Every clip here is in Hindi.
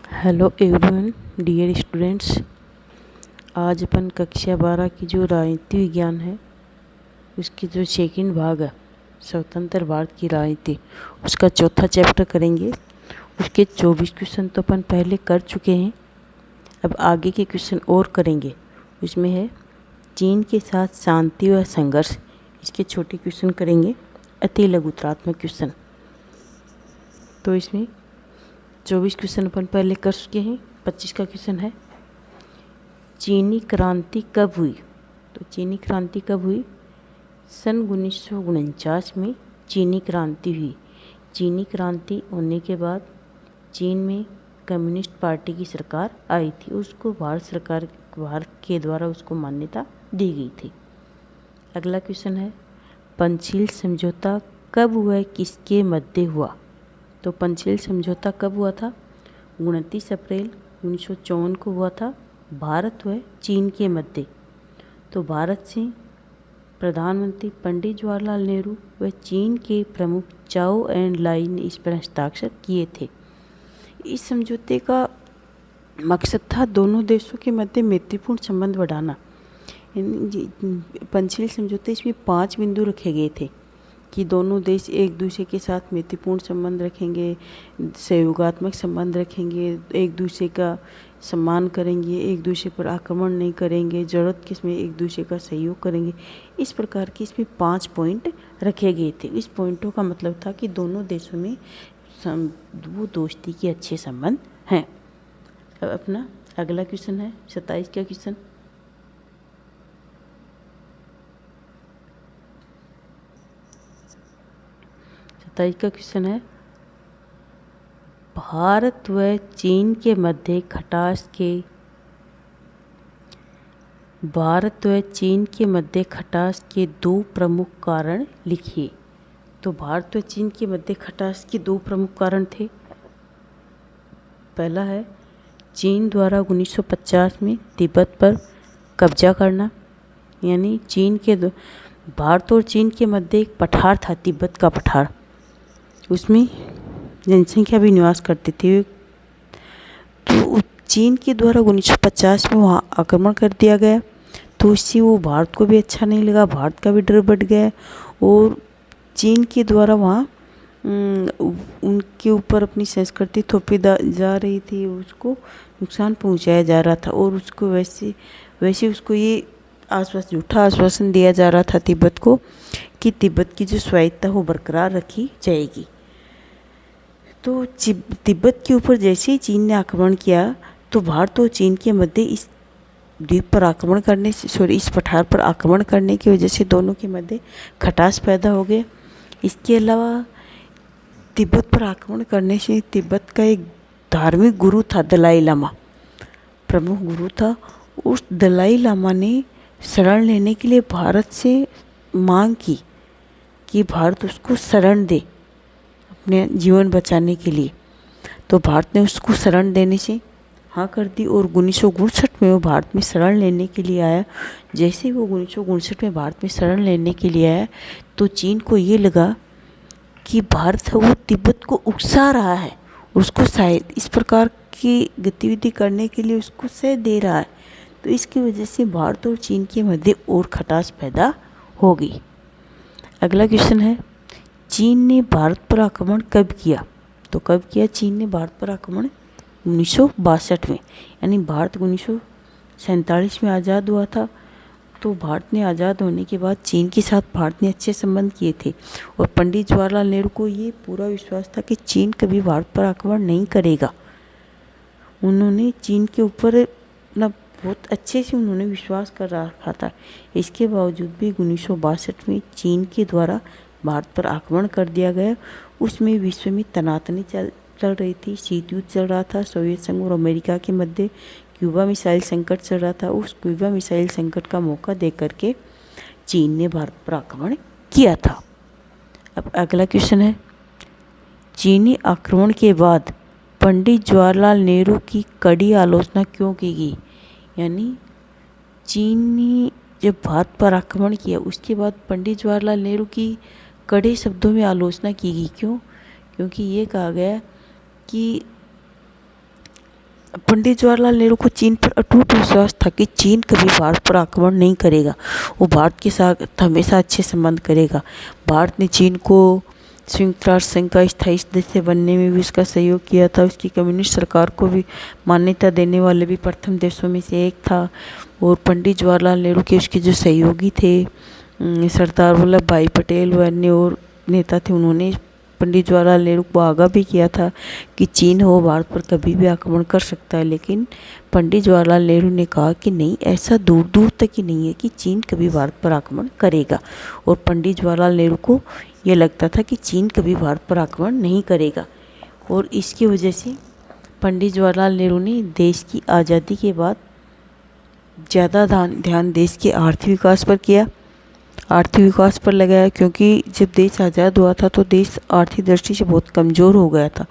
Hello everyone dear students. आज अपन कक्षा 12 की जो राजनीति विज्ञान है उसकी जो सेकंड भाग है स्वतंत्र भारत की राजनीति, उसका चौथा चैप्टर करेंगे। उसके 24 क्वेश्चन तो अपन पहले कर चुके हैं, अब आगे के क्वेश्चन और करेंगे। उसमें है चीन के साथ शांति व संघर्ष, इसके छोटे क्वेश्चन करेंगे, अति लघुत्रात्मक क्वेश्चन। तो इसमें 24 क्वेश्चन अपन पहले कर चुके हैं। 25 का क्वेश्चन है चीनी क्रांति कब हुई। तो चीनी क्रांति कब हुई? सन 1949 में चीनी क्रांति हुई। चीनी क्रांति होने के बाद चीन में कम्युनिस्ट पार्टी की सरकार आई थी, उसको भारत के द्वारा उसको मान्यता दी गई थी। अगला क्वेश्चन है पंचशील समझौता कब हुआ, किसके मध्य हुआ। तो पंचशील समझौता कब हुआ था? 29 अप्रैल 1954 को हुआ था, भारत व चीन के मध्य। तो भारत से प्रधानमंत्री पंडित जवाहरलाल नेहरू व चीन के प्रमुख चाओ एन लाई ने इस पर हस्ताक्षर किए थे। इस समझौते का मकसद था दोनों देशों के मध्य मैत्रीपूर्ण संबंध बढ़ाना। पंचशील समझौते इसमें 5 बिंदु रखे गए थे कि दोनों देश एक दूसरे के साथ मैत्रीपूर्ण संबंध रखेंगे, सहयोगात्मक संबंध रखेंगे, एक दूसरे का सम्मान करेंगे, एक दूसरे पर आक्रमण नहीं करेंगे, ज़रूरत के समय एक दूसरे का सहयोग करेंगे। इस प्रकार के इसमें 5 पॉइंट रखे गए थे। इस पॉइंटों का मतलब था कि दोनों देशों में वो दोस्ती के अच्छे संबंध हैं। अब अपना अगला क्वेश्चन है 27 का क्वेश्चन। का क्वेश्चन है भारत व चीन के मध्य खटास के 2 प्रमुख कारण लिखिए। तो भारत व चीन के मध्य खटास के 2 प्रमुख कारण थे। पहला है चीन द्वारा 1950 में तिब्बत पर कब्जा करना, यानी भारत और चीन के मध्य एक पठार था, तिब्बत का पठार, उसमें जनसंख्या भी निवास करते थे। तो चीन के द्वारा 1950 में वहाँ आक्रमण कर दिया गया, तो इससे वो भारत को भी अच्छा नहीं लगा, भारत का भी डर बढ़ गया और चीन के द्वारा वहाँ उनके ऊपर अपनी संस्कृति थोपी जा रही थी, उसको नुकसान पहुँचाया जा रहा था और उसको वैसे उसको ये झूठा आश्वासन दिया जा रहा था तिब्बत को कि तिब्बत की जो स्वायत्तता वो बरकरार रखी जाएगी। तो तिब्बत के ऊपर जैसे ही चीन ने आक्रमण किया तो भारत और चीन के मध्य इस पठार पर आक्रमण करने की वजह से दोनों के मध्य खटास पैदा हो गया। इसके अलावा तिब्बत पर आक्रमण करने से तिब्बत का एक धार्मिक गुरु था, दलाई लामा प्रमुख गुरु था। उस दलाई लामा ने शरण लेने के लिए भारत से मांग की कि भारत उसको शरण दे अपने जीवन बचाने के लिए। तो भारत ने उसको शरण देने से हाँ कर दी और 1959 में वो भारत में शरण लेने के लिए आया। जैसे वो 1959 में भारत में शरण लेने के लिए आया तो चीन को ये लगा कि भारत है वो तिब्बत को उकसा रहा है, उसको शायद इस प्रकार की गतिविधि करने के लिए उसको सह दे रहा है। तो इसकी वजह से भारत और चीन के मध्य और खटास पैदा हो गई। अगला क्वेश्चन है चीन ने भारत पर आक्रमण कब किया। तो कब किया चीन ने भारत पर आक्रमण? 1962 में, यानी भारत 1947 में आज़ाद हुआ था। तो भारत ने आज़ाद होने के बाद चीन के साथ भारत ने अच्छे संबंध किए थे और पंडित जवाहरलाल नेहरू को ये पूरा विश्वास था कि चीन कभी भारत पर आक्रमण नहीं करेगा। उन्होंने चीन के ऊपर अपना बहुत अच्छे से उन्होंने विश्वास कर रखा था। इसके बावजूद भी 1962 में चीन के द्वारा भारत पर आक्रमण कर दिया गया। उसमें विश्व में तनातनी चल रही थी, शीत युद्ध चल रहा था सोवियत संघ और अमेरिका के मध्य, क्यूबा मिसाइल संकट चल रहा था। उस क्यूबा मिसाइल संकट का मौका देकर के चीन ने भारत पर आक्रमण किया था। अब अगला क्वेश्चन है चीनी आक्रमण के बाद पंडित जवाहरलाल नेहरू की कड़ी आलोचना क्यों की गई। यानी चीन ने जब भारत पर आक्रमण किया उसके बाद पंडित जवाहरलाल नेहरू की कड़े शब्दों में आलोचना की गई। क्यों? क्योंकि ये कहा गया कि पंडित जवाहरलाल नेहरू को चीन पर अटूट विश्वास था कि चीन कभी भारत पर आक्रमण नहीं करेगा, वो भारत के साथ हमेशा अच्छे संबंध करेगा। भारत ने चीन को संयुक्त राष्ट्र संघ का स्थायी सदस्य बनने में भी उसका सहयोग किया था। उसकी कम्युनिस्ट सरकार को भी मान्यता देने वाले भी प्रथम देशों में से एक था। और पंडित जवाहरलाल नेहरू के उसके जो सहयोगी थे सरदार वल्लभ भाई पटेल व अन्य और नेता थे, उन्होंने पंडित जवाहरलाल नेहरू को आगाह भी किया था कि चीन हो भारत पर कभी भी आक्रमण कर सकता है। लेकिन पंडित जवाहरलाल नेहरू ने कहा कि नहीं, ऐसा दूर दूर तक ही नहीं है कि चीन कभी भारत पर आक्रमण करेगा। और पंडित जवाहरलाल नेहरू को ये लगता था कि चीन कभी भारत पर आक्रमण नहीं करेगा। और इसकी वजह से पंडित जवाहरलाल नेहरू ने देश की आज़ादी के बाद ज़्यादा ध्यान देश के आर्थिक विकास पर किया, आर्थिक विकास पर लगाया, क्योंकि जब देश आज़ाद हुआ था तो देश आर्थिक दृष्टि से बहुत कमज़ोर हो गया था,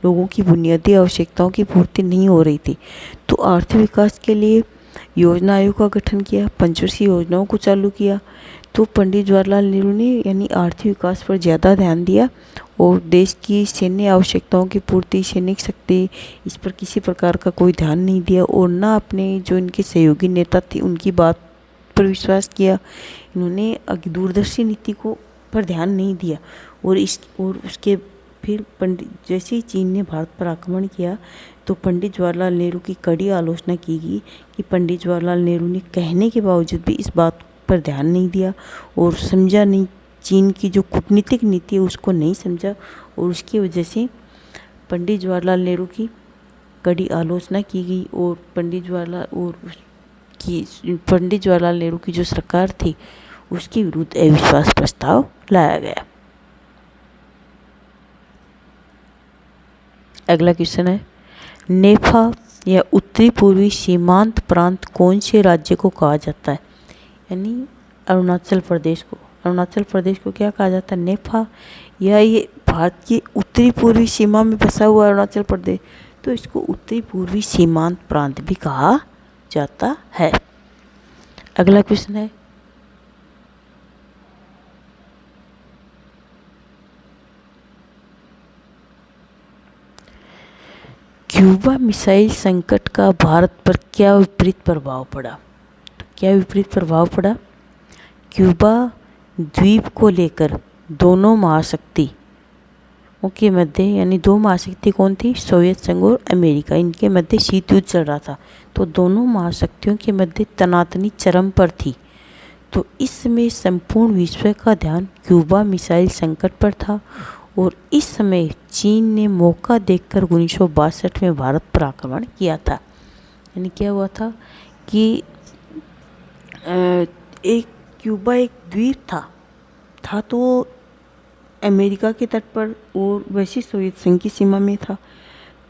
लोगों की बुनियादी आवश्यकताओं की पूर्ति नहीं हो रही थी। तो आर्थिक विकास के लिए योजना आयोग का गठन किया, पंचवर्षीय योजनाओं को चालू किया। तो पंडित जवाहरलाल नेहरू ने यानी आर्थिक विकास पर ज़्यादा ध्यान दिया और देश की सैन्य आवश्यकताओं की पूर्ति, सैनिक शक्ति, इस पर किसी प्रकार का कोई ध्यान नहीं दिया। और ना अपने जो इनके सहयोगी नेता थे उनकी बात पर विश्वास किया। इन्होंने दूरदर्शी नीति को पर ध्यान नहीं दिया। और उसके फिर पंडित जैसे ही चीन ने भारत पर आक्रमण किया तो पंडित जवाहरलाल नेहरू की कड़ी आलोचना की गई कि पंडित जवाहरलाल नेहरू ने कहने के बावजूद भी इस बात पर ध्यान नहीं दिया और समझा नहीं, चीन की जो कूटनीतिक नीति है उसको नहीं समझा। और उसकी वजह से पंडित जवाहरलाल नेहरू की कड़ी आलोचना की गई और पंडित जवाहरलाल नेहरू की जो सरकार थी उसके विरुद्ध अविश्वास प्रस्ताव लाया गया। अगला क्वेश्चन है, नेफा या उत्तरी पूर्वी सीमांत प्रांत कौन से राज्य को कहा जाता है? यानी अरुणाचल प्रदेश को। अरुणाचल प्रदेश को क्या कहा जाता है? नेफा। या ये भारत की उत्तरी पूर्वी सीमा में बसा हुआ अरुणाचल प्रदेश, तो इसको उत्तरी पूर्वी सीमांत प्रांत भी कहा जाता है। अगला क्वेश्चन है, क्यूबा मिसाइल संकट का भारत पर क्या विपरीत प्रभाव पड़ा? तो क्या विपरीत प्रभाव पड़ा? क्यूबा द्वीप को लेकर दोनों महाशक्तियों के मध्य, यानी दो महाशक्ति कौन थी? सोवियत संघ और अमेरिका, इनके मध्य शीत युद्ध चल रहा था। तो दोनों महाशक्तियों के मध्य तनातनी चरम पर थी। तो इस समय संपूर्ण विश्व का ध्यान क्यूबा मिसाइल संकट पर था। और इस समय चीन ने मौका देखकर 1962 में भारत पर आक्रमण किया था। यानी क्या हुआ था कि एक क्यूबा एक द्वीप था तो अमेरिका के तट पर और वैसे सोवियत संघ की सीमा में था।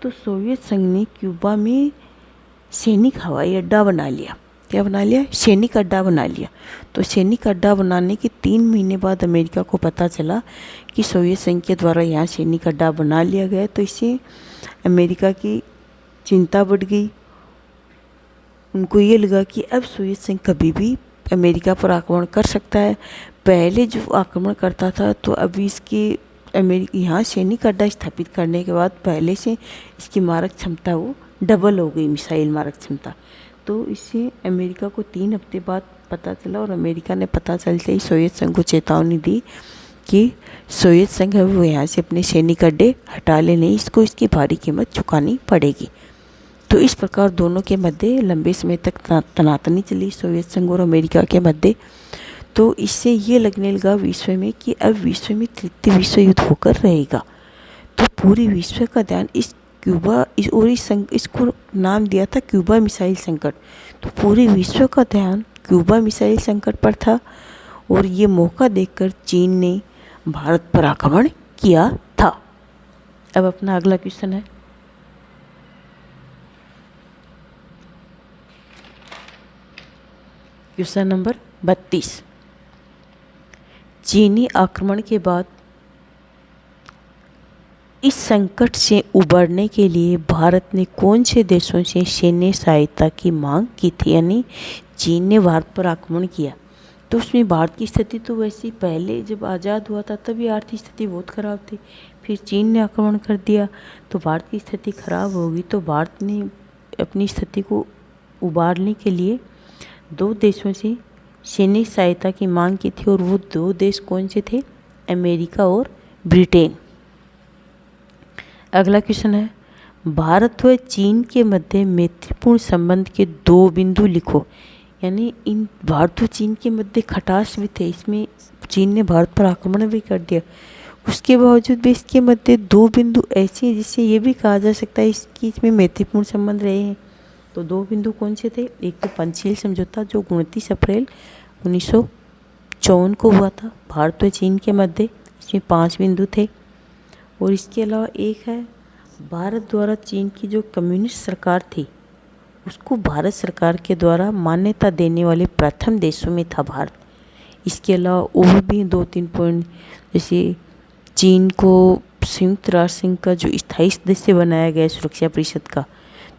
तो सोवियत संघ ने क्यूबा में सैनिक हवाई अड्डा बना लिया। क्या बना लिया? सैनिक अड्डा बना लिया। तो सैनिक अड्डा बनाने के 3 महीने बाद अमेरिका को पता चला कि सोवियत संघ के द्वारा यहाँ सैनिक अड्डा बना लिया गया। तो इससे अमेरिका की चिंता बढ़ गई। उनको ये लगा कि अब सोवियत संघ कभी भी अमेरिका पर आक्रमण कर सकता है। पहले जो आक्रमण करता था तो अभी इसकी यहाँ सैनिक अड्डा स्थापित करने के बाद पहले से इसकी मारक क्षमता वो डबल हो गई, मिसाइल मारक क्षमता। तो इससे अमेरिका को 3 हफ्ते बाद पता चला और अमेरिका ने पता चलते ही सोवियत संघ को चेतावनी दी कि सोवियत संघ है वो यहाँ से अपने सैनिक अड्डे हटा ले, नहीं इसको इसकी भारी कीमत चुकानी पड़ेगी। तो इस प्रकार दोनों के मध्य लंबे समय तक तनातनी चली, सोवियत संघ और अमेरिका के मध्य। तो इससे ये लगने लगा विश्व में कि अब विश्व में तृतीय विश्व युद्ध होकर रहेगा। तो पूरी विश्व का ध्यान इस क्यूबा इसको नाम दिया था क्यूबा मिसाइल संकट। तो पूरे विश्व का ध्यान क्यूबा मिसाइल संकट पर था और ये मौका देखकर चीन ने भारत पर आक्रमण किया था। अब अपना अगला क्वेश्चन है, क्वेश्चन नंबर 32। चीनी आक्रमण के बाद इस संकट से उबरने के लिए भारत ने कौन से देशों से सैन्य सहायता की मांग की थी? यानी चीन ने भारत पर आक्रमण किया तो उसमें भारत की स्थिति तो वैसी पहले जब आज़ाद हुआ था तभी आर्थिक स्थिति बहुत ख़राब थी। फिर चीन ने आक्रमण कर दिया तो भारत की स्थिति खराब होगी। तो भारत ने अपनी स्थिति को उबारने के लिए दो देशों से सैन्य सहायता की मांग की थी, और वो दो देश कौन से थे? अमेरिका और ब्रिटेन। अगला क्वेश्चन है, भारत व चीन के मध्य मैत्रीपूर्ण संबंध के दो बिंदु लिखो। यानी इन भारत और चीन के मध्य खटास भी थे, इसमें चीन ने भारत पर आक्रमण भी कर दिया, उसके बावजूद भी इसके मध्य दो बिंदु ऐसे हैं जिससे ये भी कहा जा सकता है इसमें मैत्रीपूर्ण संबंध रहे हैं। तो दो बिंदु कौन से थे? एक तो पंचशील समझौता जो 29 अप्रैल 1954 को हुआ था भारत और चीन के मध्य, इसमें 5 बिंदु थे। और इसके अलावा एक है भारत द्वारा चीन की जो कम्युनिस्ट सरकार थी उसको भारत सरकार के द्वारा मान्यता देने वाले प्रथम देशों में था भारत। इसके अलावा और भी 2-3 पॉइंट, जैसे चीन को संयुक्त राष्ट्र संघ का जो स्थायी सदस्य बनाया गया सुरक्षा परिषद का,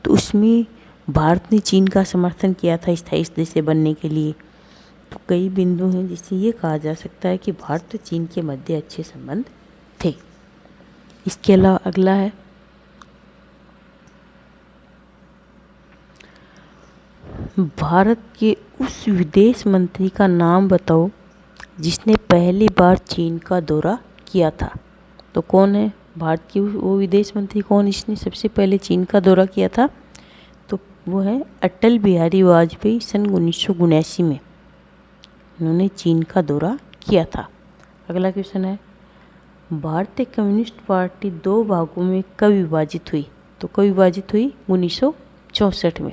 तो उसमें भारत ने चीन का समर्थन किया था स्थायी सदस्य बनने के लिए। तो कई बिंदु हैं जिससे ये कहा जा सकता है कि भारत और चीन के मध्य अच्छे संबंध थे। इसके अलावा अगला है, भारत के उस विदेश मंत्री का नाम बताओ जिसने पहली बार चीन का दौरा किया था। तो कौन है भारत की वो विदेश मंत्री, कौन जिसने सबसे पहले चीन का दौरा किया था? तो वो है अटल बिहारी वाजपेयी। सन 1979 में उन्होंने चीन का दौरा किया था। अगला क्वेश्चन है, भारतीय कम्युनिस्ट पार्टी दो भागों में कब विभाजित हुई? तो कब विभाजित हुई? 1964 में।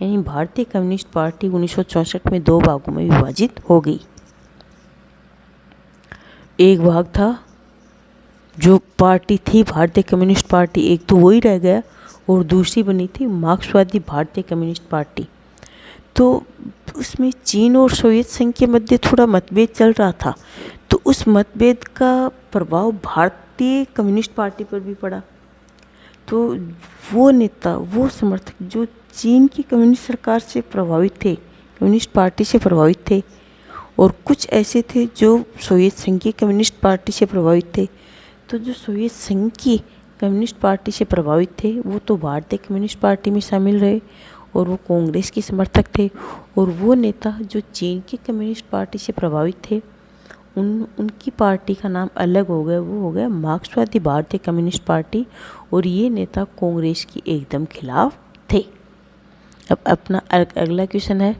यानी भारतीय कम्युनिस्ट पार्टी 1964 में दो भागों में विभाजित हो गई। एक भाग था जो पार्टी थी भारतीय कम्युनिस्ट पार्टी, एक तो वही रह गया, और दूसरी बनी थी मार्क्सवादी भारतीय कम्युनिस्ट पार्टी। तो उसमें चीन और सोवियत संघ के मध्य थोड़ा मतभेद चल रहा था, तो उस मतभेद का प्रभाव भारतीय कम्युनिस्ट पार्टी पर भी पड़ा। तो वो नेता, वो समर्थक जो चीन की कम्युनिस्ट सरकार से प्रभावित थे, कम्युनिस्ट पार्टी से प्रभावित थे, और कुछ ऐसे थे जो सोवियत संघ की कम्युनिस्ट पार्टी से प्रभावित थे। तो जो सोवियत संघ की कम्युनिस्ट पार्टी से प्रभावित थे वो तो भारतीय कम्युनिस्ट पार्टी में शामिल रहे और वो कांग्रेस के समर्थक थे, और वो नेता जो चीन की कम्युनिस्ट पार्टी से प्रभावित थे उनकी पार्टी का नाम अलग हो गया, वो हो गया मार्क्सवादी भारतीय कम्युनिस्ट पार्टी, और ये नेता कांग्रेस की एकदम खिलाफ थे। अब अपना अगला क्वेश्चन है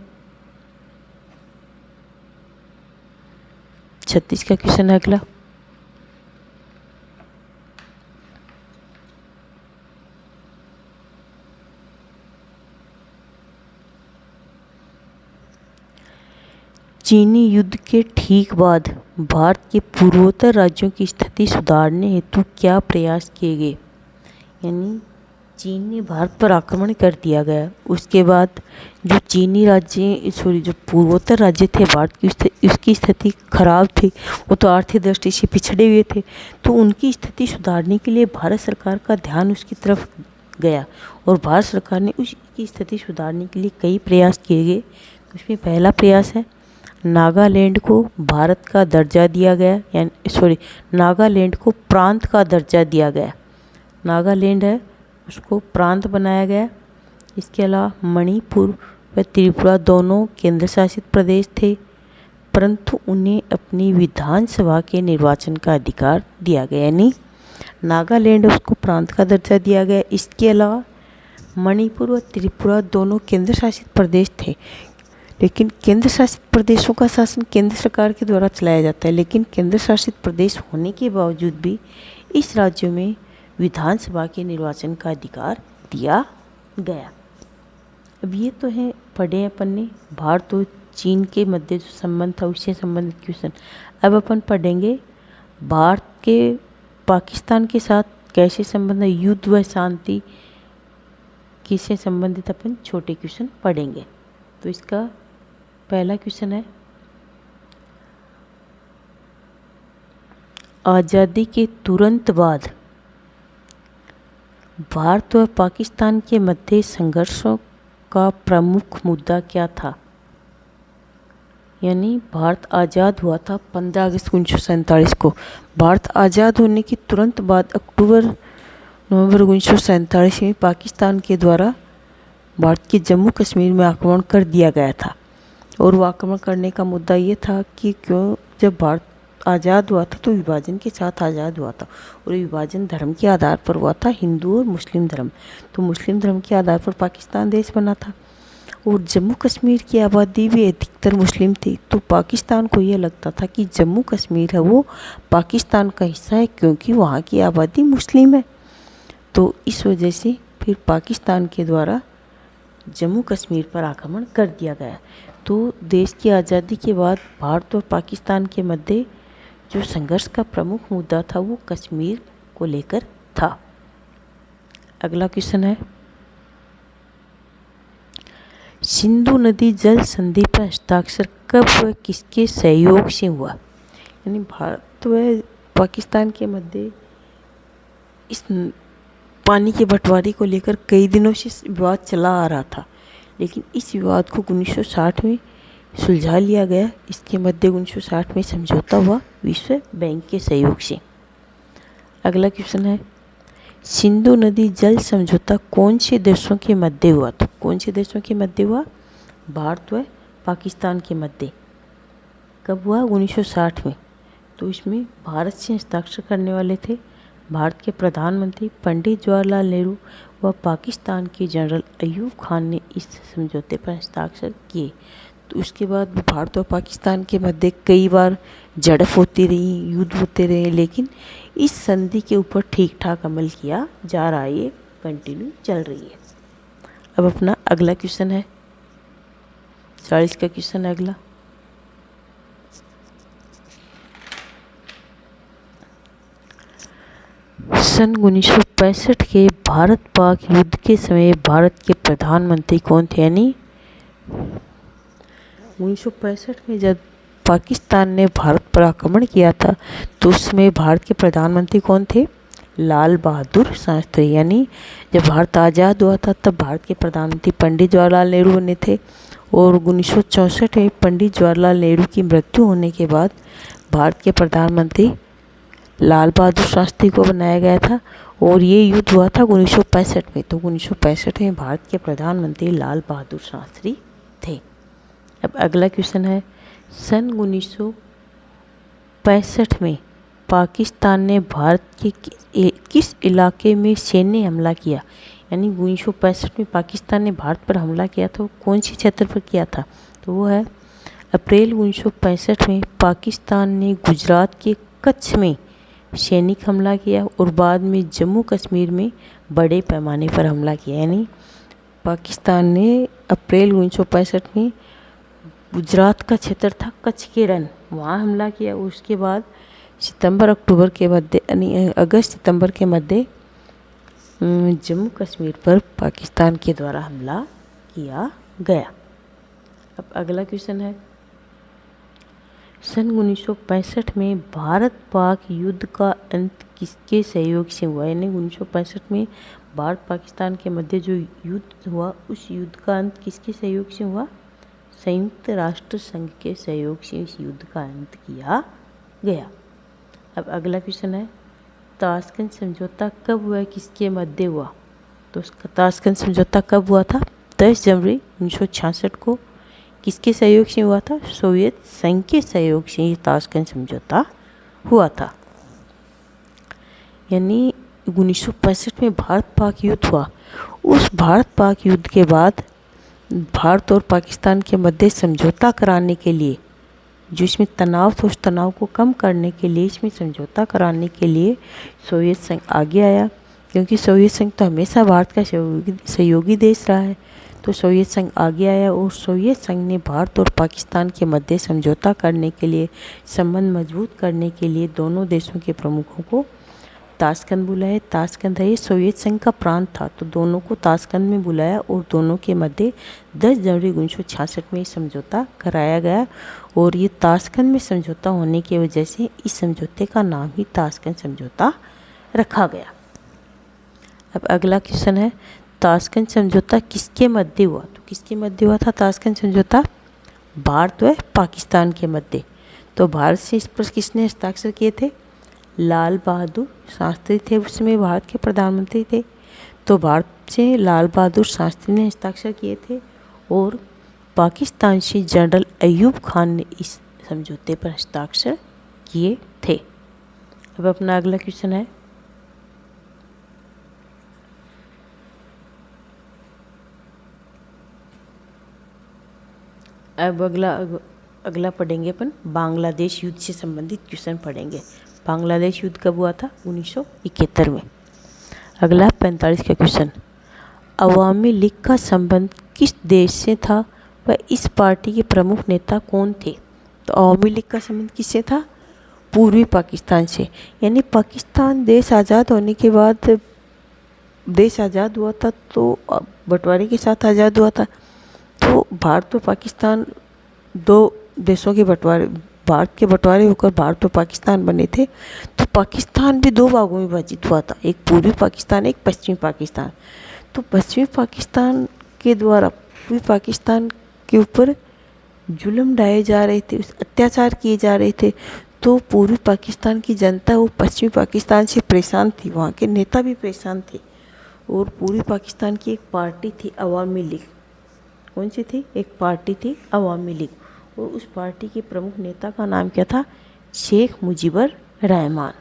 36 का क्वेश्चन है अगला, चीनी युद्ध के ठीक बाद भारत के पूर्वोत्तर राज्यों की स्थिति सुधारने हेतु क्या प्रयास किए गए? यानी चीन ने भारत पर आक्रमण कर दिया गया, उसके बाद जो चीनी राज्य जो पूर्वोत्तर राज्य थे भारत की उसकी स्थिति खराब थी, वो तो आर्थिक दृष्टि से पिछड़े हुए थे, तो उनकी स्थिति सुधारने के लिए भारत सरकार का ध्यान उसकी तरफ गया और भारत सरकार ने उसकी स्थिति सुधारने के लिए कई प्रयास किए गए। उसमें पहला प्रयास है नागालैंड को भारत का दर्जा दिया गया, यानी नागालैंड को प्रांत का दर्जा दिया गया। नागालैंड है उसको प्रांत बनाया गया। इसके अलावा मणिपुर व त्रिपुरा दोनों केंद्र शासित प्रदेश थे, परंतु उन्हें अपनी विधानसभा के निर्वाचन का अधिकार दिया गया, यानी नागालैंड उसको प्रांत का दर्जा दिया गया। इसके अलावा मणिपुर व त्रिपुरा दोनों केंद्र शासित प्रदेश थे, लेकिन केंद्र शासित प्रदेशों का शासन केंद्र सरकार के द्वारा चलाया जाता है, लेकिन केंद्र शासित प्रदेश होने के बावजूद भी इस राज्यों में विधानसभा के निर्वाचन का अधिकार दिया गया। अब ये तो है पढ़े हैं अपन ने भारत और चीन के मध्य जो संबंध था उससे संबंधित क्वेश्चन। अब अपन पढ़ेंगे भारत के पाकिस्तान के साथ कैसे संबंध है, युद्ध व शांति किससे संबंधित अपन छोटे क्वेश्चन पढ़ेंगे। तो इसका पहला क्वेश्चन है आज़ादी के तुरंत बाद भारत व पाकिस्तान के मध्य संघर्षों का प्रमुख मुद्दा क्या था? यानी भारत आज़ाद हुआ था 15 अगस्त 1947 को। भारत आज़ाद होने के तुरंत बाद अक्टूबर नवंबर 1947 में पाकिस्तान के द्वारा भारत के जम्मू कश्मीर में आक्रमण कर दिया गया था। और वो आक्रमण करने का मुद्दा ये था कि क्यों जब भारत आज़ाद हुआ था तो विभाजन के साथ आज़ाद हुआ था, और विभाजन धर्म के आधार पर हुआ था, हिंदू और मुस्लिम धर्म। तो मुस्लिम धर्म के आधार पर पाकिस्तान देश बना था, और जम्मू कश्मीर की आबादी भी अधिकतर मुस्लिम थी। तो पाकिस्तान को ये लगता था कि जम्मू कश्मीर है वो पाकिस्तान का हिस्सा है, क्योंकि वहाँ की आबादी मुस्लिम है। तो इस वजह से फिर पाकिस्तान के द्वारा जम्मू कश्मीर पर आक्रमण कर दिया गया। तो देश की आज़ादी के बाद भारत और पाकिस्तान के मध्य जो संघर्ष का प्रमुख मुद्दा था वो कश्मीर को लेकर था। अगला क्वेश्चन है, सिंधु नदी जल संधि पर हस्ताक्षर कब व किसके सहयोग से हुआ? यानी भारत व पाकिस्तान के मध्य इस पानी के बंटवारे को लेकर कई दिनों से विवाद चला आ रहा था, लेकिन इस विवाद को 1960 में सुलझा लिया गया। इसके मध्य 1960 में समझौता हुआ विश्व बैंक के सहयोग से। अगला क्वेश्चन है, सिंधु नदी जल समझौता कौन से देशों के मध्य हुआ? तो कौन से देशों के मध्य हुआ? भारत व पाकिस्तान के मध्य। कब हुआ? 1960 में। तो इसमें भारत से हस्ताक्षर करने वाले थे भारत के प्रधानमंत्री पंडित जवाहरलाल नेहरू व पाकिस्तान के जनरल अयूब खान ने इस समझौते पर हस्ताक्षर किए। तो उसके बाद भारत और पाकिस्तान के मध्य कई बार झड़प होती रही, युद्ध होते रहे, लेकिन इस संधि के ऊपर ठीक ठाक अमल किया जा रहा है, ये कंटिन्यू चल रही है। अब अपना अगला क्वेश्चन है, 40 का क्वेश्चन है अगला। सन 1965 के भारत पाक युद्ध के समय भारत के प्रधानमंत्री कौन थे? यानी 1965 में जब पाकिस्तान ने भारत पर आक्रमण किया था तो उसमें भारत के प्रधानमंत्री कौन थे? लाल बहादुर शास्त्री। यानी जब भारत आज़ाद हुआ था तब भारत के प्रधानमंत्री पंडित जवाहरलाल नेहरू बने थे, और 1964 में पंडित जवाहरलाल नेहरू की मृत्यु होने के बाद भारत के प्रधानमंत्री लाल बहादुर शास्त्री को बनाया गया था, और ये युद्ध हुआ था 1965 में। तो 1965 में भारत के प्रधानमंत्री लाल बहादुर शास्त्री थे। अब अगला क्वेश्चन है, सन 1965 में पाकिस्तान ने भारत के किस इलाके में सैन्य हमला किया? यानी 1965 में पाकिस्तान ने भारत पर हमला किया था, कौन से क्षेत्र पर किया था? तो वो है अप्रैल 1965 में पाकिस्तान ने गुजरात के कच्छ में सैनिक हमला किया, और बाद में जम्मू कश्मीर में बड़े पैमाने पर हमला किया। यानी पाकिस्तान ने अप्रैल 1965 में गुजरात का क्षेत्र था कच्छ के रण, वहाँ हमला किया। उसके बाद सितंबर अक्टूबर के मध्य यानी अगस्त सितंबर के मध्य जम्मू कश्मीर पर पाकिस्तान के द्वारा हमला किया गया। अब अगला क्वेश्चन है, सन 1965 में भारत पाक युद्ध का अंत किसके सहयोग से हुआ? यानी 1965 में भारत पाकिस्तान के मध्य जो युद्ध हुआ उस युद्ध का अंत किसके सहयोग से हुआ? संयुक्त राष्ट्र संघ के सहयोग से इस युद्ध का अंत किया गया। अब अगला क्वेश्चन है, ताशकंद समझौता कब हुआ, किसके मध्य हुआ? तो उसका ताशकंद समझौता कब हुआ था? 10 जनवरी 1966 को। किसके सहयोग से हुआ था? सोवियत संघ के सहयोग से ये ताशकंद समझौता हुआ था। यानी 1965 में भारत पाक युद्ध हुआ। उस भारत पाक युद्ध के बाद भारत और पाकिस्तान के मध्य समझौता कराने के लिए, जो इसमें तनाव था उस तनाव को कम करने के लिए, इसमें समझौता कराने के लिए सोवियत संघ आगे आया, क्योंकि सोवियत संघ तो हमेशा भारत का सहयोगी देश रहा है। तो सोवियत संघ आगे आया, और सोवियत संघ ने भारत और पाकिस्तान के मध्य समझौता करने के लिए, संबंध मजबूत करने के लिए दोनों देशों के प्रमुखों को ताशकंद बुलाया। ताशकंद है ये सोवियत संघ का प्रांत था, तो दोनों को ताशकंद में बुलाया, और दोनों के मध्य 10 जनवरी 1966 में समझौता कराया गया। और ये ताशकंद में समझौता होने की वजह से इस समझौते का नाम ही ताशकंद समझौता रखा गया। अब अगला क्वेश्चन है, ताशकंद समझौता किसके मध्य हुआ? तो किसके मध्य हुआ था ताशकंद समझौता? भारत व पाकिस्तान के मध्य। तो भारत से इस पर किसने हस्ताक्षर किए थे? लाल बहादुर शास्त्री थे, उस समय भारत के प्रधानमंत्री थे। तो भारत से लाल बहादुर शास्त्री ने हस्ताक्षर किए थे और पाकिस्तान से जनरल अयूब खान ने इस समझौते पर हस्ताक्षर किए थे। अब अपना अगला क्वेश्चन है, अब अगला पढ़ेंगे अपन बांग्लादेश युद्ध से संबंधित क्वेश्चन पढ़ेंगे। बांग्लादेश युद्ध कब हुआ था? 1971 में। अगला 45 का क्वेश्चन, अवामी लीग का संबंध किस देश से था व इस पार्टी के प्रमुख नेता कौन थे? तो अवामी लीग का संबंध किससे था? पूर्वी पाकिस्तान से। यानी पाकिस्तान देश आज़ाद होने के बाद, देश आज़ाद हुआ था तो बंटवारे के साथ आज़ाद हुआ था, तो भारत और पाकिस्तान दो देशों के बंटवारे, भारत के बंटवारे होकर भारत और पाकिस्तान बने थे। तो पाकिस्तान भी दो भागों में विभाजित हुआ था, एक पूर्वी पाकिस्तान, एक पश्चिमी पाकिस्तान। तो पश्चिमी पाकिस्तान के द्वारा पूर्वी पाकिस्तान के ऊपर जुल्म ढाए जा रहे थे, अत्याचार किए जा रहे थे। तो पूर्वी पाकिस्तान की जनता वो पश्चिमी पाकिस्तान से परेशान थी, वहाँ के नेता भी परेशान थे। और पूर्वी पाकिस्तान की एक पार्टी थी अवामी लीग। कौन सी थी? एक पार्टी थी अवामी लीग, और उस पार्टी के प्रमुख नेता का नाम क्या था? शेख मुजीबर रहमान।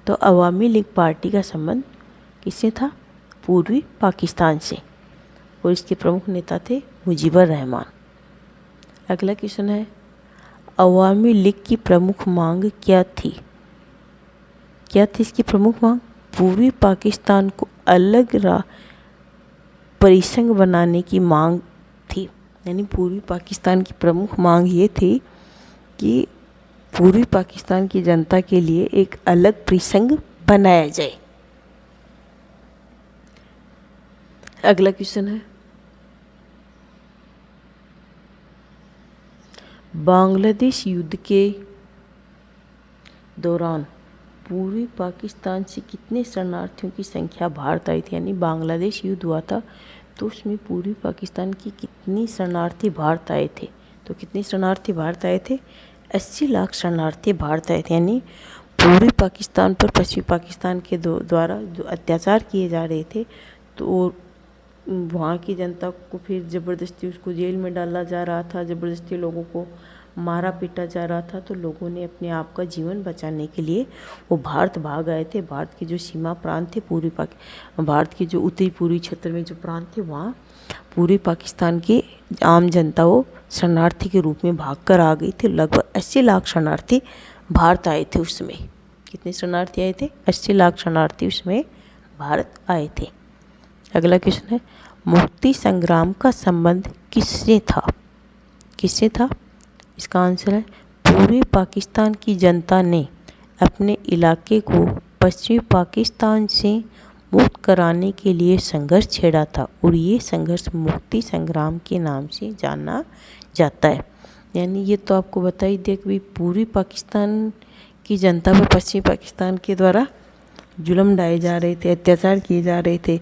तो अवामी लीग पार्टी का संबंध किससे था? पूर्वी पाकिस्तान से, और इसके प्रमुख नेता थे मुजीबर रहमान। अगला क्वेश्चन है, अवामी लीग की प्रमुख मांग क्या थी? क्या थी इसकी प्रमुख मांग? पूर्वी पाकिस्तान को अलग परिसंघ बनाने की मांग थी। यानी पूर्वी पाकिस्तान की प्रमुख मांग ये थी कि पूर्वी पाकिस्तान की जनता के लिए एक अलग परिसंघ बनाया जाए। अगला क्वेश्चन है, बांग्लादेश युद्ध के दौरान पूर्वी पाकिस्तान से कितने शरणार्थियों की संख्या भारत आई थी? यानी बांग्लादेश युद्ध हुआ था तो उसमें पूर्वी पाकिस्तान की कितनी शरणार्थी भारत आए थे? तो कितने शरणार्थी भारत आए थे? 80 लाख शरणार्थी भारत आए थे। यानी पूर्वी पाकिस्तान पर पश्चिमी पाकिस्तान के द्वारा जो अत्याचार किए जा रहे थे, तो वहाँ की जनता को फिर ज़बरदस्ती उसको जेल में डाला जा रहा था, ज़बरदस्ती लोगों को मारा पीटा जा रहा था। तो लोगों ने अपने आप का जीवन बचाने के लिए वो भारत भाग आए थे। भारत के जो सीमा प्रांत थे, भारत के जो उत्तरी पूर्वी क्षेत्र में जो प्रांत थे, वहाँ पूर्वी पाकिस्तान की आम जनता वो शरणार्थी के रूप में भाग कर आ गई थी। लगभग 80 लाख शरणार्थी भारत आए थे उसमें। कितने शरणार्थी आए थे? 80 लाख शरणार्थी उसमें भारत आए थे। अगला क्वेश्चन है, मुक्ति संग्राम का संबंध किससे था? किससे था? इसका आंसर है, पूर्वी पाकिस्तान की जनता ने अपने इलाके को पश्चिमी पाकिस्तान से मुक्त कराने के लिए संघर्ष छेड़ा था, और ये संघर्ष मुक्ति संग्राम के नाम से जाना जाता है। यानी ये तो आपको बता ही दिया कि पूर्वी पाकिस्तान की जनता पर पश्चिमी पाकिस्तान के द्वारा जुल्म ढाए जा रहे थे, अत्याचार किए जा रहे थे।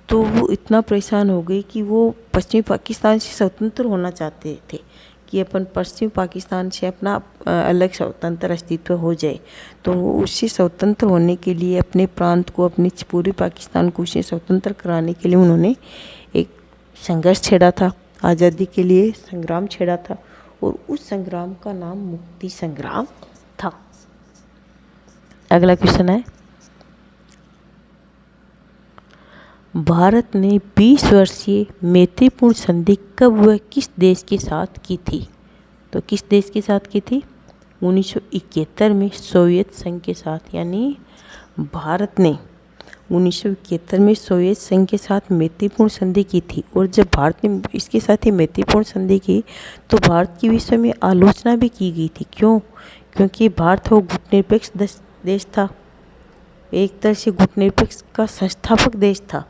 तो वो इतना परेशान हो गई कि वो पश्चिमी पाकिस्तान से स्वतंत्र होना चाहते थे कि अपन पश्चिमी पाकिस्तान से अपना अलग स्वतंत्र अस्तित्व हो जाए। तो वो उससे स्वतंत्र होने के लिए अपने प्रांत को, अपने पूर्वी पाकिस्तान को उससे स्वतंत्र कराने के लिए उन्होंने एक संघर्ष छेड़ा था, आज़ादी के लिए संग्राम छेड़ा था, और उस संग्राम का नाम मुक्ति संग्राम था। अगला क्वेश्चन है, भारत ने 20 वर्षीय मैत्रीपूर्ण संधि कब व किस देश के साथ की थी? तो किस देश के साथ की थी? 1971 में सोवियत संघ के साथ। यानी भारत ने 1971 में सोवियत संघ के साथ मैत्रीपूर्ण संधि की थी। और जब भारत ने इसके साथ ही मैत्रीपूर्ण संधि की तो भारत की विश्व में आलोचना भी की गई थी। क्यों? क्योंकि भारत वो गुटनिरपेक्ष देश था, एक तरह से गुटनिरपेक्ष का संस्थापक देश था।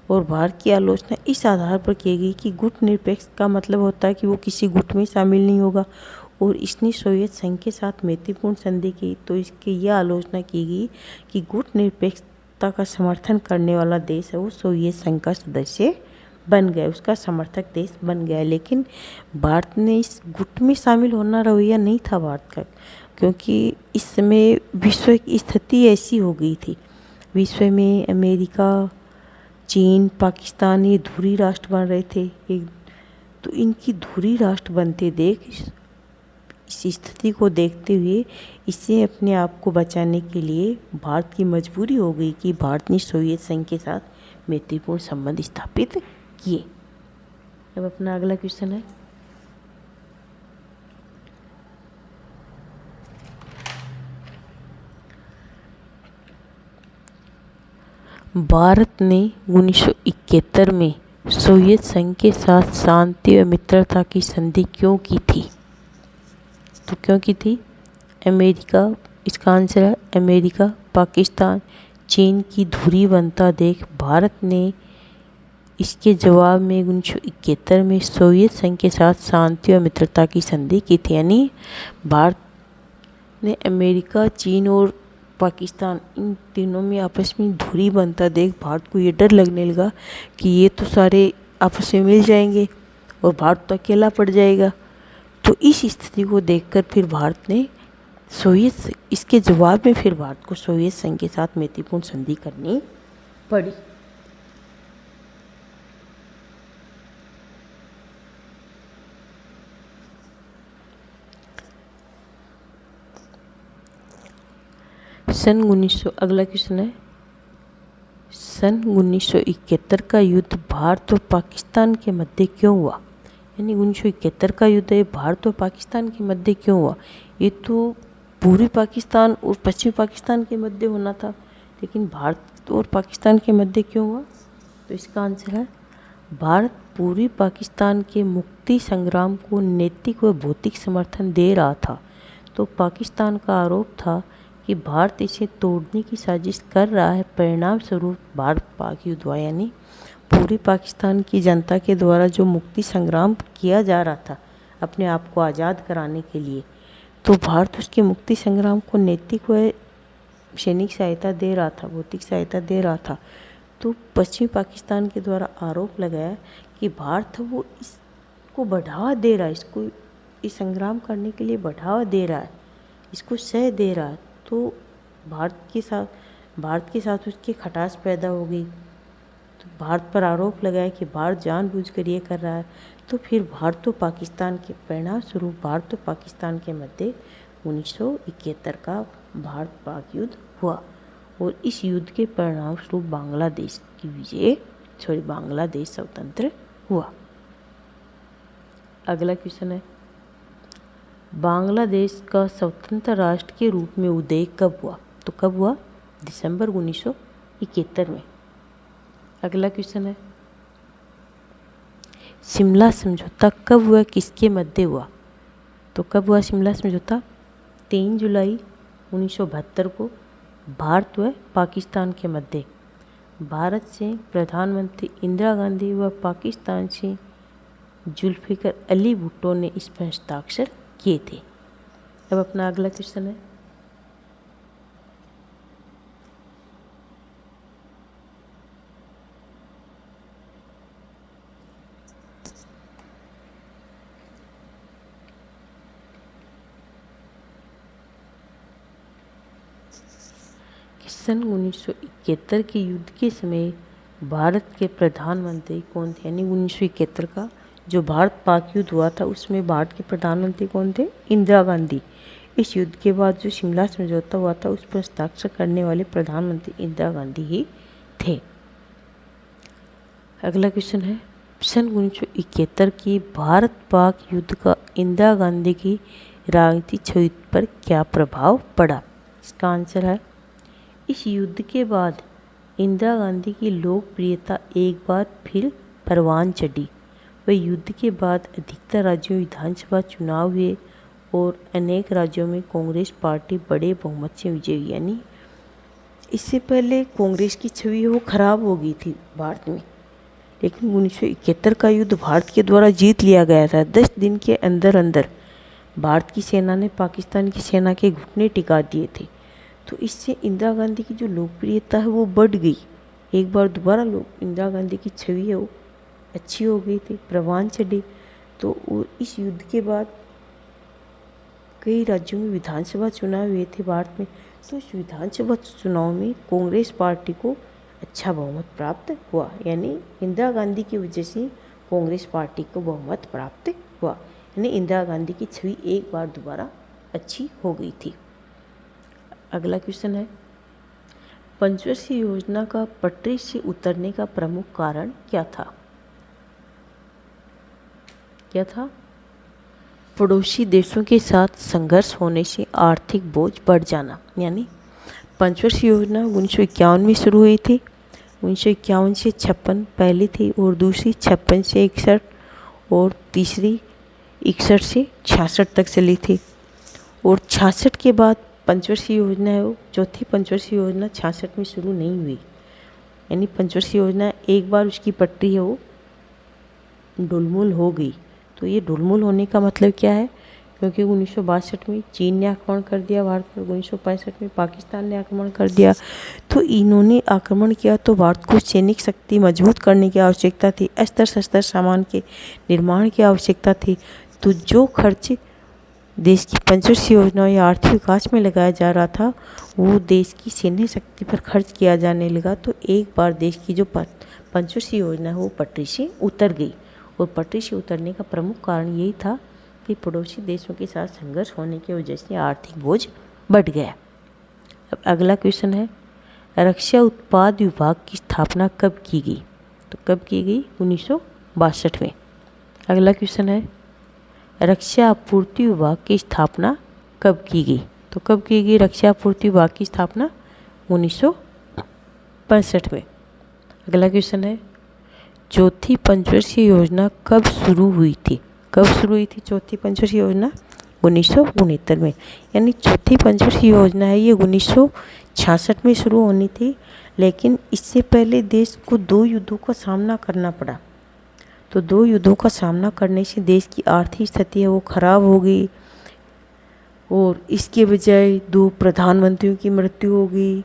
और भारत की आलोचना इस आधार पर की गई कि गुटनिरपेक्ष का मतलब होता है कि वो किसी गुट में शामिल नहीं होगा, और इसने सोवियत संघ के साथ मैत्रीपूर्ण संधि की तो इसकी यह आलोचना की गई कि गुटनिरपेक्षता का समर्थन करने वाला देश है वो सोवियत संघ का सदस्य बन गया, उसका समर्थक देश बन गया। लेकिन भारत ने इस गुट में शामिल होना रवैया नहीं था भारत का, क्योंकि इस समय विश्व की स्थिति ऐसी हो गई थी। विश्व में अमेरिका, चीन, पाकिस्तान ये धुरी राष्ट्र बन रहे थे एक, तो इनकी धुरी राष्ट्र बनते देख इस स्थिति को देखते हुए इससे अपने आप को बचाने के लिए भारत की मजबूरी हो गई कि भारत ने सोवियत संघ के साथ मैत्रीपूर्ण संबंध स्थापित किए। अब अपना अगला क्वेश्चन है, भारत ने 1971 में सोवियत संघ के साथ शांति व मित्रता की संधि क्यों की थी? तो क्यों की थी? अमेरिका, इसका आंसर है अमेरिका, पाकिस्तान, चीन की धुरी बनता देख भारत ने इसके जवाब में 1971 में सोवियत संघ के साथ शांति और मित्रता की संधि की थी। यानी भारत ने अमेरिका, चीन और पाकिस्तान इन तीनों में आपस में धुरी बनता देख भारत को ये डर लगने लगा कि ये तो सारे आपस में मिल जाएंगे और भारत तो अकेला पड़ जाएगा। तो इस स्थिति को देखकर फिर भारत ने इसके जवाब में फिर भारत को सोवियत संघ के साथ मैत्रीपूर्ण संधि करनी पड़ी। अगला क्वेश्चन है, सन 1971 का युद्ध भारत और पाकिस्तान के मध्य क्यों हुआ? यानी 1971 का युद्ध भारत और पाकिस्तान के मध्य क्यों हुआ? ये तो पूर्वी पाकिस्तान और पश्चिमी पाकिस्तान के मध्य होना था, लेकिन भारत और पाकिस्तान के मध्य क्यों हुआ? तो इसका आंसर है भारत पूर्वी पाकिस्तान के मुक्ति संग्राम को नैतिक व भौतिक समर्थन दे रहा था। तो पाकिस्तान का आरोप था कि भारत इसे तोड़ने की साजिश कर रहा है। परिणाम स्वरूप भारत पाक युद्ध हुआ। यानी पूर्वी पाकिस्तान की जनता के द्वारा जो मुक्ति संग्राम किया जा रहा था अपने आप को आज़ाद कराने के लिए, तो भारत उसके मुक्ति संग्राम को नैतिक व सैनिक सहायता दे रहा था, भौतिक सहायता दे रहा था। तो पश्चिमी पाकिस्तान के द्वारा आरोप लगाया कि भारत वो इसको बढ़ावा दे रहा है, इसको इस संग्राम करने के लिए बढ़ावा दे रहा है, इसको सह दे रहा है। तो भारत के साथ उसकी खटास पैदा हो गई। तो भारत पर आरोप लगाया कि भारत जानबूझकर ये कर रहा है। तो फिर भारत और पाकिस्तान के परिणाम स्वरूप भारत और पाकिस्तान के मध्य 1971 का भारत पाक युद्ध हुआ और इस युद्ध के परिणाम स्वरूप बांग्लादेश स्वतंत्र हुआ। अगला क्वेश्चन है, बांग्लादेश का स्वतंत्र राष्ट्र के रूप में उदय कब हुआ? तो कब हुआ? दिसंबर 1971 में। अगला क्वेश्चन है, शिमला समझौता कब हुआ, किसके मध्य हुआ? तो कब हुआ शिमला समझौता? 3 जुलाई 1972 को भारत व पाकिस्तान के मध्य। भारत से प्रधानमंत्री इंदिरा गांधी व पाकिस्तान से जुल्फिकर अली भुट्टो ने इस पर हस्ताक्षर किए थे। अब अपना अगला क्वेश्चन है, सन 1971 के युद्ध के समय भारत के प्रधानमंत्री कौन थे? यानी 1971 का जो भारत पाक युद्ध हुआ था उसमें भारत के प्रधानमंत्री कौन थे? इंदिरा गांधी। इस युद्ध के बाद जो शिमला समझौता हुआ था उस पर हस्ताक्षर करने वाले प्रधानमंत्री इंदिरा गांधी ही थे। अगला क्वेश्चन है, सन 1971 की भारत पाक युद्ध का इंदिरा गांधी की राजनीतिक छवि पर क्या प्रभाव पड़ा? इसका आंसर है इस युद्ध के बाद इंदिरा गांधी की लोकप्रियता एक बार फिर परवान चढ़ी। वह युद्ध के बाद अधिकतर राज्यों में विधानसभा चुनाव हुए और अनेक राज्यों में कांग्रेस पार्टी बड़े बहुमत से विजयी हुई। यानी इससे पहले कांग्रेस की छवि वो खराब हो गई थी भारत में, लेकिन 1971 का युद्ध भारत के द्वारा जीत लिया गया था। 10 दिन के अंदर अंदर भारत की सेना ने पाकिस्तान की सेना के घुटने टिका दिए थे। तो इससे इंदिरा गांधी की जो लोकप्रियता है वो बढ़ गई। एक बार दोबारा इंदिरा गांधी की छवि है वो अच्छी हो गई थी, प्रवान चढ़ी। तो इस युद्ध के बाद कई राज्यों में विधानसभा चुनाव हुए थे भारत में। तो इस विधानसभा चुनाव में कांग्रेस पार्टी को अच्छा बहुमत प्राप्त हुआ, यानी इंदिरा गांधी की वजह से कांग्रेस पार्टी को बहुमत प्राप्त हुआ, यानी इंदिरा गांधी की छवि एक बार दोबारा अच्छी हो गई थी। अगला क्वेश्चन है, पंचवर्षीय योजना का पटरी से उतरने का प्रमुख कारण क्या था? क्या था? पड़ोसी देशों के साथ संघर्ष होने से आर्थिक बोझ बढ़ जाना, यानी पंचवर्षीय योजना 1951 में शुरू हुई थी। 1951 से 56 पहली थी और दूसरी 56 से 61 और तीसरी 61 से 66 तक चली थी। और 66 के बाद पंचवर्षीय योजना है वो चौथी पंचवर्षीय योजना 66 में शुरू नहीं हुई, यानी पंचवर्षीय योजना एक बार उसकी पटरी है वो ढुलमुल हो गई। तो ये ढुलमुल होने का मतलब क्या है? क्योंकि 1962 में चीन ने आक्रमण कर दिया भारत पर, 1965 में पाकिस्तान ने आक्रमण कर दिया। तो इन्होंने आक्रमण किया तो भारत को सैनिक शक्ति मजबूत करने की आवश्यकता थी, अस्त्र शस्त्र सामान के निर्माण की आवश्यकता थी। तो जो खर्च देश की पंचवर्षीय योजना या आर्थिक विकास में लगाया जा रहा था वो देश की सैन्य शक्ति पर खर्च किया जाने लगा। तो एक बार देश की जो पंचवर्षीय योजना है वो पटरी से उतर गई, और पटरी से उतरने का प्रमुख कारण यही था कि पड़ोसी देशों के साथ संघर्ष होने की वजह से आर्थिक बोझ बढ़ गया। अब अगला क्वेश्चन है, रक्षा उत्पाद विभाग की स्थापना कब की गई? तो कब की गई? 1962 में। अगला क्वेश्चन है, रक्षा आपूर्ति विभाग की स्थापना कब की गई? तो कब की गई रक्षा आपूर्ति विभाग की स्थापना? 1965 में। अगला क्वेश्चन है, चौथी पंचवर्षीय योजना कब शुरू हुई थी? कब शुरू हुई थी चौथी पंचवर्षीय योजना? 1969 में। यानी चौथी पंचवर्षीय योजना है ये 1966 में शुरू होनी थी, लेकिन इससे पहले देश को 2 युद्धों का सामना करना पड़ा। तो 2 युद्धों का सामना करने से देश की आर्थिक स्थिति है वो खराब हो गई, और इसके बजाय 2 प्रधानमंत्रियों की मृत्यु हो गई,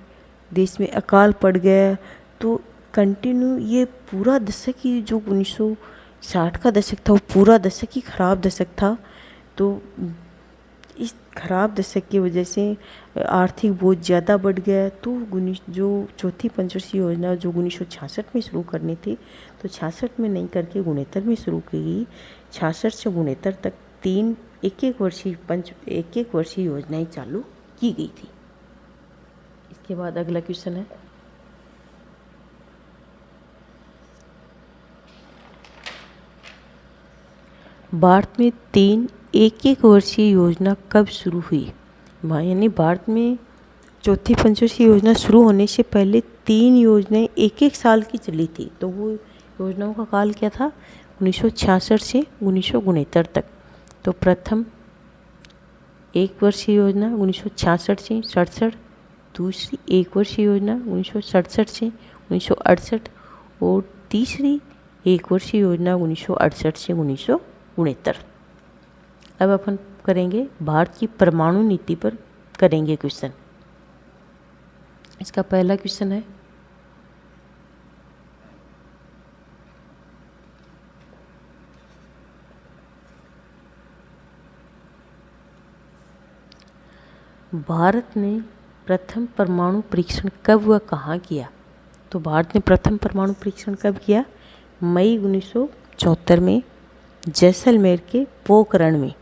देश में अकाल पड़ गया। तो कंटिन्यू ये पूरा दशक ही जो 1960 का दशक था वो पूरा दशक ही खराब दशक था। तो इस खराब दशक की वजह से आर्थिक बोझ ज़्यादा बढ़ गया। तो जो चौथी पंचवर्षीय योजना जो 1966 में शुरू करनी थी तो 66 में नहीं करके 69 में शुरू की गई। 66 से 69 तक 3 एक-एक वर्षीय योजनाएं चालू की गई थी। इसके बाद अगला क्वेश्चन है, भारत में 3 एक-एक वर्षीय योजना कब शुरू हुई? यानी भारत में चौथी पंचवर्षीय योजना शुरू होने से पहले 3 योजनाएं 1-1 साल की चली थी। तो वो योजनाओं का काल क्या था? 1966 से 1969 तक। तो प्रथम एक वर्षीय योजना 1966 से 67, दूसरी एक वर्षीय योजना 1967 से 1968 और तीसरी एक वर्षीय योजना 1968 से 1969। अब अपन करेंगे भारत की परमाणु नीति पर करेंगे क्वेश्चन। इसका पहला क्वेश्चन है, भारत ने प्रथम परमाणु परीक्षण कब व कहाँ किया? तो भारत ने प्रथम परमाणु परीक्षण कब किया? मई 1974 में जैसलमेर के पोखरण में।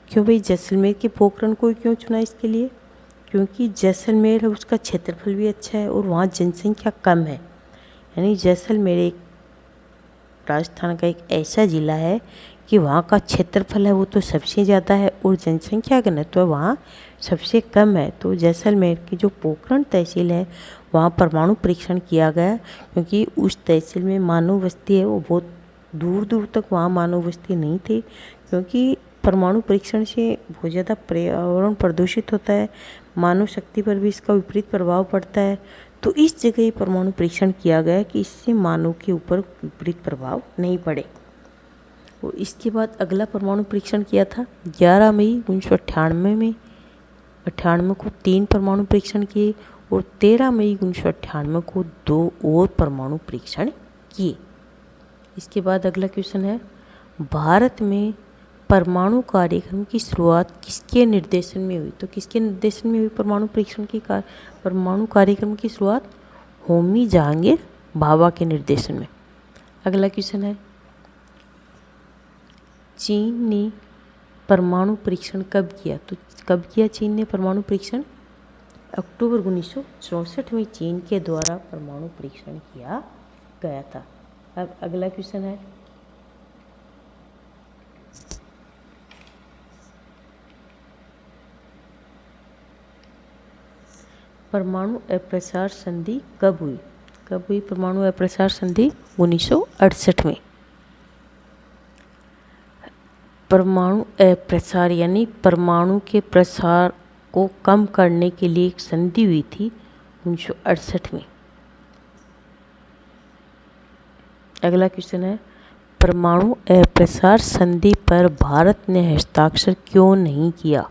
क्यों भाई जैसलमेर के पोखरण को क्यों चुना इसके लिए? क्योंकि जैसलमेर है उसका क्षेत्रफल भी अच्छा है और वहाँ जनसंख्या कम है। यानी जैसलमेर एक राजस्थान का एक ऐसा ज़िला है कि वहाँ का क्षेत्रफल है वो तो सबसे ज़्यादा है और जनसंख्या घनत्व तो वहाँ सबसे कम है। तो जैसलमेर की जो पोखरण तहसील है वहाँ परमाणु परीक्षण किया गया, क्योंकि उस तहसील में मानव बस्ती है वो बहुत दूर दूर तक वहाँ मानव बस्ती नहीं थी। क्योंकि परमाणु परीक्षण से बहुत ज़्यादा पर्यावरण प्रदूषित होता है, मानव शक्ति पर भी इसका विपरीत प्रभाव पड़ता है। तो इस जगह ही परमाणु परीक्षण किया गया कि इससे मानव के ऊपर विपरीत प्रभाव नहीं पड़े। और इसके बाद अगला परमाणु परीक्षण किया था 11 मई 1998 में। 98 को 3 परमाणु परीक्षण किए और 13 मई 1998 को 2 और परमाणु परीक्षण किए। इसके बाद अगला क्वेश्चन है, भारत में परमाणु कार्यक्रम की शुरुआत किसके निर्देशन में हुई? तो किसके निर्देशन में हुई परमाणु परीक्षण की परमाणु कार्यक्रम की शुरुआत? होमी जहांगीर भाभा के निर्देशन में। अगला क्वेश्चन है, चीन ने परमाणु परीक्षण कब किया? तो कब किया चीन ने परमाणु परीक्षण? अक्टूबर 1964 में चीन के द्वारा परमाणु परीक्षण किया गया था। अब अगला क्वेश्चन है, परमाणु अप्रसार संधि कब हुई? कब हुई परमाणु अप्रसार संधि? 1968 में। परमाणु अप्रसार यानी परमाणु के प्रसार को कम करने के लिए एक संधि हुई थी 1968 में। अगला क्वेश्चन है, परमाणु अप्रसार संधि पर भारत ने हस्ताक्षर क्यों नहीं किया?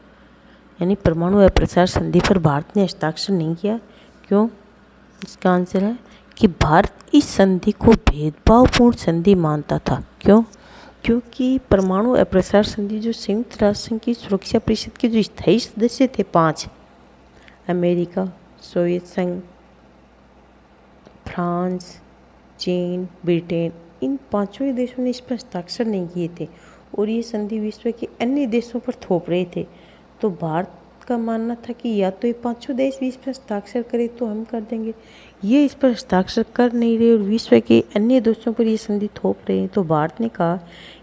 यानी परमाणु अप्रसार संधि पर भारत ने हस्ताक्षर नहीं किया, क्यों? इसका आंसर है कि भारत इस संधि को भेदभावपूर्ण संधि मानता था। क्यों? क्योंकि परमाणु अप्रसार संधि जो संयुक्त राष्ट्र संघ की सुरक्षा परिषद के जो स्थायी सदस्य थे 5, अमेरिका, सोवियत संघ, फ्रांस, चीन, ब्रिटेन, इन पांचों ही देशों ने इस पर हस्ताक्षर नहीं किए थे और ये संधि विश्व के अन्य देशों पर थोप रहे थे। तो भारत का मानना था कि या तो ये पांचों देश भी इस पर हस्ताक्षर करें तो हम कर देंगे, ये इस पर हस्ताक्षर कर नहीं रहे और विश्व के अन्य देशों पर ये संधि थोप रहे हैं। तो भारत ने कहा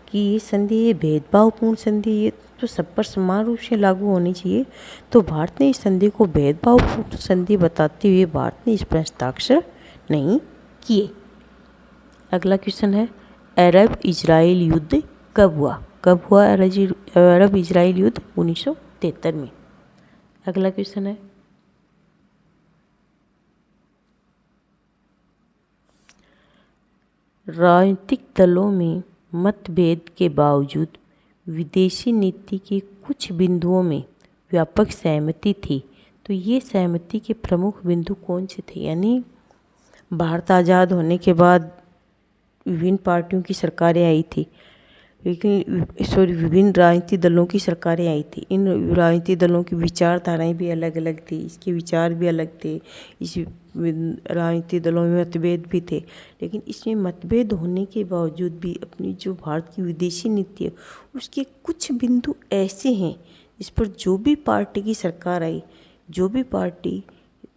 कि ये संधि ये भेदभावपूर्ण संधि, ये तो सब पर समान रूप से लागू होनी चाहिए। तो भारत ने इस संधि को भेदभावपूर्ण संधि बताते हुए भारत ने इस पर हस्ताक्षर नहीं किए। अगला क्वेश्चन है, अरब इजराइल युद्ध कब हुआ? कब हुआ अरब इजराइल युद्ध? 1973 में। अगला क्वेश्चन है, राजनीतिक दलों में मतभेद के बावजूद विदेशी नीति के कुछ बिंदुओं में व्यापक सहमति थी। तो ये सहमति के प्रमुख बिंदु कौन से थे? यानी भारत आज़ाद होने के बाद विभिन्न पार्टियों की सरकारें आई थी, लेकिन विभिन्न राजनीतिक दलों की सरकारें आई थी। इन राजनीतिक दलों की विचारधाराएं भी अलग अलग थी, इसके विचार भी अलग थे, इस राजनीतिक दलों में मतभेद भी थे। लेकिन इसमें मतभेद होने के बावजूद भी अपनी जो भारत की विदेशी नीति है उसके कुछ बिंदु ऐसे हैं इस पर जो भी पार्टी की सरकार आई, जो भी पार्टी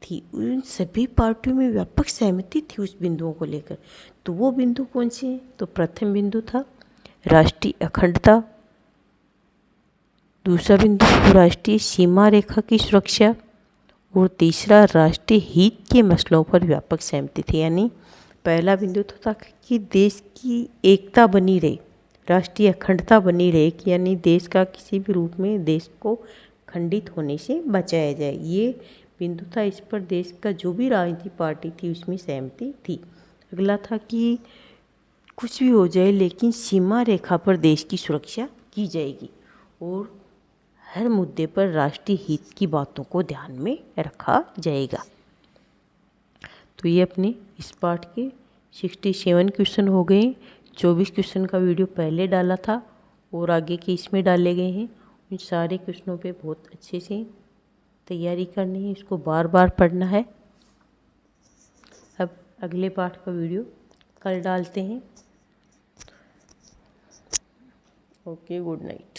थी, उन सभी पार्टियों में व्यापक सहमति थी उस बिंदुओं को लेकर। तो वो बिंदु कौन से हैं? तो प्रथम बिंदु था राष्ट्रीय अखंडता, दूसरा बिंदु राष्ट्रीय सीमा रेखा की सुरक्षा और तीसरा राष्ट्रीय हित के मसलों पर व्यापक सहमति थी। यानी पहला बिंदु तो था कि देश की एकता बनी रहे, राष्ट्रीय अखंडता बनी रहे, कि यानी देश का किसी भी रूप में देश को खंडित होने से बचाया जाए, ये बिंदु था। इस पर देश का जो भी राजनीतिक पार्टी थी उसमें सहमति थी। अगला था कि कुछ भी हो जाए लेकिन सीमा रेखा पर देश की सुरक्षा की जाएगी और हर मुद्दे पर राष्ट्रीय हित की बातों को ध्यान में रखा जाएगा। तो ये अपने इस पार्ट के 67 क्वेश्चन हो गए। 24 क्वेश्चन का वीडियो पहले डाला था और आगे के इसमें डाले गए हैं। इन सारे क्वेश्चनों पे बहुत अच्छे से तैयारी करनी है, इसको बार बार पढ़ना है। अब अगले पार्ट का वीडियो कल डालते हैं। Okay, good night.